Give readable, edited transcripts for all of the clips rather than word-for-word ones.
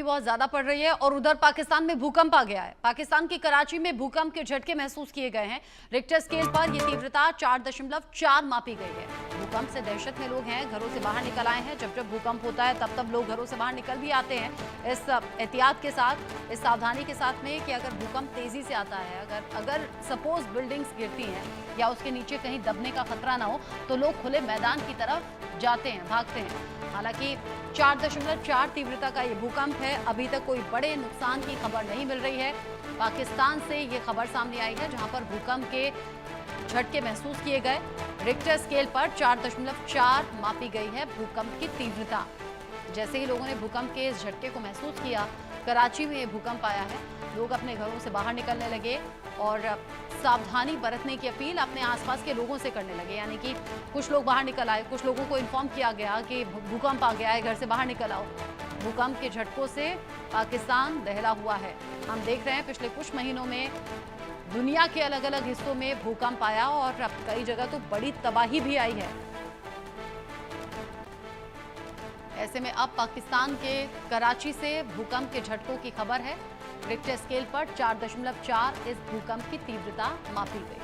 बहुत ज्यादा पड़ रही है और उधर पाकिस्तान में भूकंप आ गया है। पाकिस्तान की कराची में भूकंप के झटके महसूस किए गए हैं। रिक्टर स्केल पर यह तीव्रता 4.4 मापी गई है। भूकंप से दहशत में लोग हैं, घरों से बाहर निकल आए हैं। जब जब भूकंप होता है तब तब लोग घरों से बाहर निकल भी आते हैं इस एहतियात के साथ, इस सावधानी के साथ में कि अगर भूकंप तेजी से आता है, अगर सपोज बिल्डिंग्स गिरती हैं या उसके नीचे कहीं दबने का खतरा ना हो तो लोग खुले मैदान की तरफ जाते हैं, भागते हैं। हालांकि 4.4 तीव्रता का ये भूकंप है। अभी तक कोई बड़े नुकसान की खबर नहीं मिल रही है। पाकिस्तान से ये खबर सामने आई है जहां पर भूकंप के झटके महसूस किए गए। रिक्टर स्केल पर 4.4 मापी गई है भूकंप की तीव्रता। जैसे ही लोगों ने भूकंप के इस झटके को महसूस किया, कराची में ये भूकंप आया है, लोग अपने घरों से बाहर निकलने लगे और सावधानी बरतने की अपील अपने आसपास के लोगों से करने लगे। यानी कि कुछ लोग बाहर निकल आए, कुछ लोगों को इन्फॉर्म किया गया कि भूकंप आ गया है, घर से बाहर निकल आओ। भूकंप के झटकों से पाकिस्तान दहला हुआ है। हम देख रहे हैं पिछले कुछ महीनों में दुनिया के अलग अलग हिस्सों में भूकंप आया और अब कई जगह तो बड़ी तबाही भी आई है। ऐसे में अब पाकिस्तान के कराची से भूकंप के झटकों की खबर है। रिक्टर स्केल पर 4.4 इस भूकंप की तीव्रता मापी गई।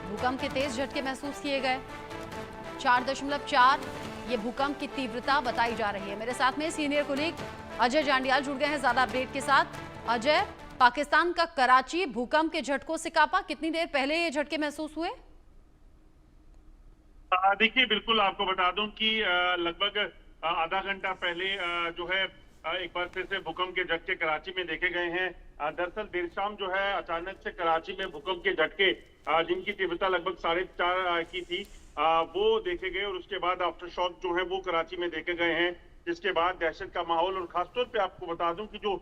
भूकंप के तेज झटके महसूस किए गए। 4.4 ये भूकंप की तीव्रता बताई जा रही है। मेरे साथ में सीनियर कोलीग अजय जांडियाल जुड़ गए हैं ज्यादा अपडेट के साथ। अजय, पाकिस्तान का कराची भूकंप के झटकों से कांपा, कितनी देर पहले ये झटके महसूस हुए? देखिए, बिल्कुल आपको बता दूं कि लगभग आधा घंटा पहले जो है एक बार फिर से भूकंप के झटके कराची में देखे गए हैं। दरअसल देर शाम जो है अचानक से कराची में भूकंप के झटके जिनकी तीव्रता लगभग 4.5 की थी वो देखे गए और उसके बाद आफ्टर शॉक जो है वो कराची में देखे गए हैं, जिसके बाद दहशत का माहौल। और खासतौर पे आपको बता दूं कि जो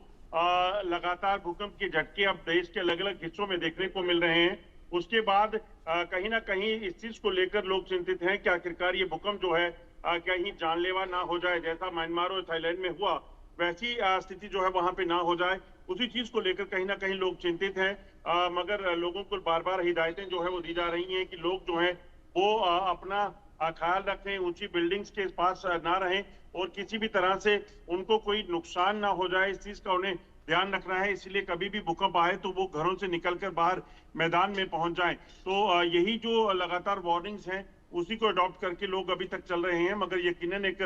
लगातार भूकंप के झटके अब देश के अलग अलग हिस्सों में देखने को मिल रहे हैं, उसके बाद कहीं ना कहीं इस चीज को लेकर लोग चिंतित हैं कि आखिरकार ये भूकंप जो है कहीं जानलेवा ना हो जाए। जैसा म्यांमार और थाईलैंड में हुआ वैसी स्थिति जो है वहां पे ना हो जाए, उसी चीज को लेकर कहीं ना कहीं लोग चिंतित हैं। मगर लोगों को बार बार हिदायतें जो है वो दी जा रही हैं कि लोग जो है वो अपना ख्याल रखें, ऊंची बिल्डिंग्स के पास ना रहें और किसी भी तरह से उनको कोई नुकसान ना हो जाए, इस चीज का उन्हें ध्यान रखना है। इसलिए कभी भी भूकंप आए तो वो घरों से निकलकर बाहर मैदान में पहुंच जाएं। तो यही जो लगातार वार्निंग्स हैं उसी को अडॉप्ट करके लोग अभी तक चल रहे हैं। मगर यकीनन एक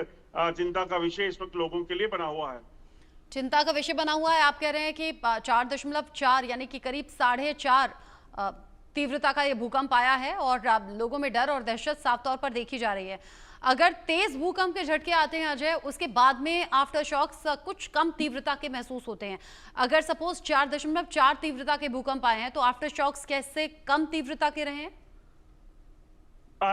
चिंता का विषय इस वक्त लोगों के लिए बना हुआ है। चिंता का विषय बना हुआ है। आप कह रहे हैं कि 4.4 यानी कि करीब 4.5 तीव्रता का ये भूकंप आया है और लोगों में डर और दहशत साफ तौर पर देखी जा रही है। अगर तेज भूकंप के झटके आते हैं अजय, उसके बाद में आफ्टर शॉक्स कुछ कम तीव्रता के महसूस होते हैं। अगर सपोज 4.4 तीव्रता के भूकंप आए हैं तो आफ्टर शॉक्स कैसे कम तीव्रता के रहे हैं?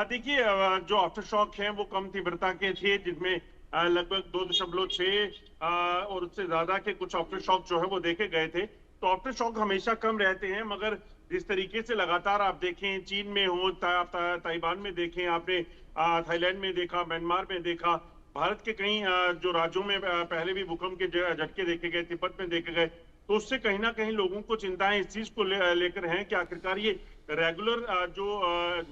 देखिए, जो आफ्टर शॉक हैं वो कम तीव्रता के थे, जिनमें लगभग 2.6 और उससे ज्यादा के कुछ आफ्टर शॉक जो है वो देखे गए थे। तो आफ्टर शॉक हमेशा कम रहते हैं, मगर जिस तरीके से लगातार आप देखें, चीन में हो, ताइवान में देखें, आपने थाईलैंड में देखा, म्यांमार में देखा, भारत के कई जो राज्यों में पहले भी भूकंप के झटके देखे गए, तिब्बत में देखे गए, तो उससे कहीं ना कहीं लोगों को चिंताएं इस चीज को लेकर हैं कि आखिरकार ये रेगुलर जो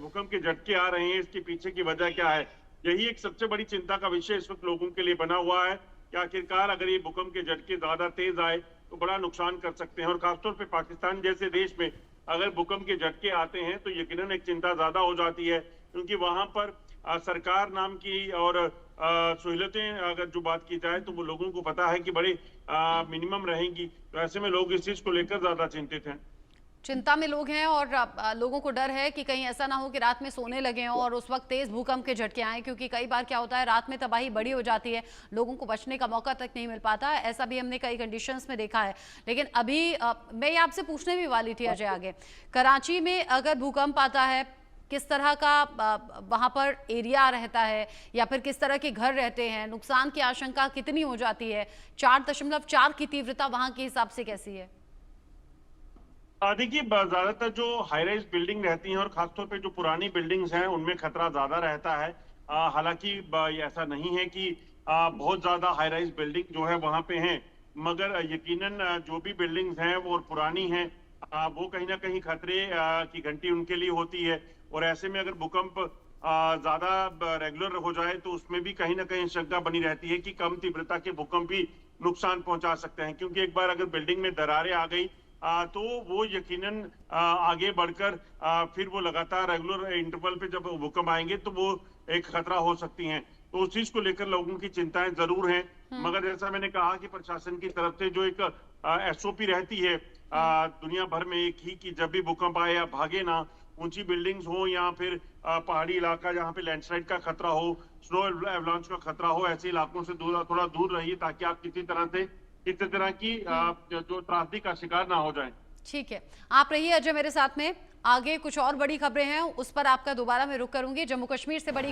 भूकंप के झटके आ रहे हैं, इसके पीछे की वजह क्या है। यही एक सबसे बड़ी चिंता का विषय इस वक्त लोगों के लिए बना हुआ है कि आखिरकार अगर ये भूकंप के झटके ज्यादा तेज आए तो बड़ा नुकसान कर सकते हैं। और खासतौर पे पाकिस्तान जैसे देश में अगर भूकंप के झटके आते हैं तो यकीनन एक चिंता ज्यादा हो जाती है, क्योंकि वहां पर सरकार नाम की और सहूलतें अगर जो बात की जाए तो वो लोगों को पता है कि बड़े मिनिमम रहेंगी। तो ऐसे में लोग इस चीज को लेकर ज्यादा चिंतित हैं। चिंता में लोग हैं और लोगों को डर है कि कहीं ऐसा ना हो कि रात में सोने लगे हों और उस वक्त तेज भूकंप के झटके आए, क्योंकि कई बार क्या होता है रात में तबाही बड़ी हो जाती है, लोगों को बचने का मौका तक नहीं मिल पाता। ऐसा भी हमने कई कंडीशंस में देखा है। लेकिन अभी मैं ये आपसे पूछने भी वाली थी अजय, आगे कराची में अगर भूकंप आता है, किस तरह का वहां पर एरिया रहता है या फिर किस तरह के घर रहते हैं, नुकसान की आशंका कितनी हो जाती है? 4.4 की तीव्रता वहां के हिसाब से कैसी है? देखिए, ज्यादातर जो हाई राइज बिल्डिंग रहती हैं और खासतौर पे जो पुरानी बिल्डिंग्स हैं उनमें खतरा ज्यादा रहता है। हालांकि ये ऐसा नहीं है कि बहुत ज्यादा हाई राइज बिल्डिंग जो है वहां पे हैं, मगर यकीनन जो भी बिल्डिंग्स हैं वो पुरानी हैं वो कहीं ना कहीं खतरे की घंटी उनके लिए होती है। और ऐसे में अगर भूकंप ज्यादा रेगुलर हो जाए तो उसमें भी कहीं ना कहीं शंका बनी रहती है कि कम तीव्रता के भूकंप भी नुकसान पहुंचा सकते हैं, क्योंकि एक बार अगर बिल्डिंग में दरारें आ गई तो वो यकीनन आगे बढ़कर फिर वो लगातार रेगुलर इंटरवल पे जब भूकंप आएंगे तो वो एक खतरा हो सकती हैं। तो उस चीज को लेकर लोगों की चिंताएं जरूर हैं, मगर जैसा मैंने कहा कि प्रशासन की तरफ से जो एक एसओपी रहती है दुनिया भर में एक ही, कि जब भी भूकंप आए या भागे ना, ऊंची बिल्डिंग्स हो या फिर पहाड़ी इलाका जहाँ पे लैंडस्लाइड का खतरा हो, स्नो एवलांच का खतरा हो, ऐसे इलाकों से थोड़ा दूर रहिए ताकि आप किसी तरह की जो त्रासदी का शिकार ना हो जाए। ठीक है, आप रहिए अजय मेरे साथ में। आगे कुछ और बड़ी खबरें हैं, उस पर आपका दोबारा मैं रुख करूंगी। जम्मू कश्मीर से बड़ी